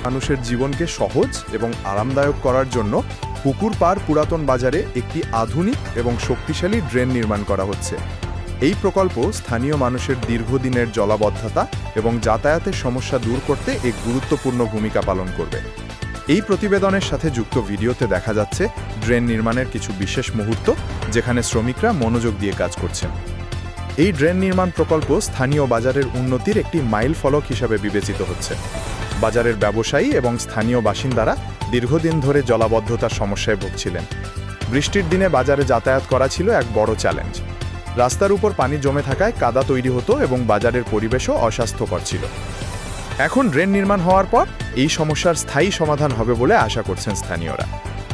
মানুষের জীবনকে সহজ এবং আরামদায়ক করার জন্য পুকুর পাড় পুরাতন বাজারে একটি আধুনিক এবং শক্তিশালী ড্রেন নির্মাণ করা হচ্ছে। এই প্রকল্প স্থানীয় মানুষের দীর্ঘদিনের জলাবদ্ধতা এবং যাতায়াতের সমস্যা দূর করতে এক গুরুত্বপূর্ণ ভূমিকা পালন করবে। এই প্রতিবেদনের সাথে যুক্ত ভিডিওতে দেখা যাচ্ছে ড্রেন নির্মাণের কিছু বিশেষ মুহূর্ত, যেখানে শ্রমিকরা মনোযোগ দিয়ে কাজ করছেন। এই ড্রেন নির্মাণ প্রকল্প স্থানীয় বাজারের উন্নতির একটি মাইল ফলক হিসাবে বিবেচিত হচ্ছে। বাজারের ব্যবসায়ী এবং স্থানীয় বাসিন্দারা দীর্ঘদিন ধরে জলাবদ্ধতার সমস্যায় ভুগছিলেন। বৃষ্টির দিনে বাজারে যাতায়াত করা ছিল এক বড় চ্যালেঞ্জ। রাস্তার উপর পানি জমে থাকায় কাদা তৈরি হতো এবং বাজারের পরিবেশও অস্বাস্থ্যকর ছিল। এখন ড্রেন নির্মাণ হওয়ার পর এই সমস্যার স্থায়ী সমাধান হবে বলে আশা করছেন স্থানীয়রা।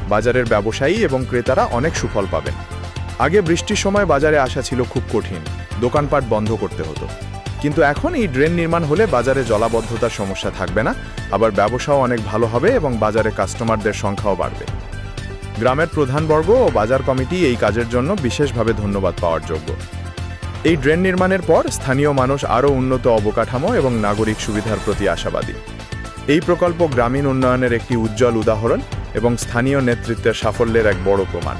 বাজারের ব্যবসায়ী এবং ক্রেতারা অনেক সুফল পাবেন। আগে বৃষ্টির সময় বাজারে আসা ছিল খুব কঠিন, দোকানপাট বন্ধ করতে হতো। কিন্তু এখন এই ড্রেন নির্মাণ হলে বাজারে জলাবদ্ধতার সমস্যা থাকবে না, আবার ব্যবসাও অনেক ভালো হবে এবং বাজারে কাস্টমারদের সংখ্যাও বাড়বে। গ্রামের প্রধানবর্গ ও বাজার কমিটি এই কাজের জন্য বিশেষভাবে ধন্যবাদ পাওয়ার যোগ্য। এই ড্রেন নির্মাণের পর স্থানীয় মানুষ আরও উন্নত অবকাঠামো এবং নাগরিক সুবিধার প্রতি আশাবাদী। এই প্রকল্প গ্রামীণ উন্নয়নের একটি উজ্জ্বল উদাহরণ এবং স্থানীয় নেতৃত্বের সাফল্যের এক বড় প্রমাণ।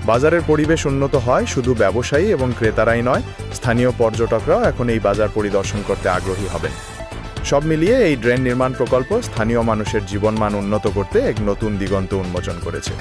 বাজারের পরিবেশ উন্নত হয় শুধু ব্যবসায়ী এবং ক্রেতারাই নয়, স্থানীয় পর্যটকরাও এখন এই বাজার পরিদর্শন করতে আগ্রহী হবেন। সব মিলিয়ে এই ড্রেন নির্মাণ প্রকল্প স্থানীয় মানুষের জীবনমান উন্নত করতে এক নতুন দিগন্ত উন্মোচন করেছে।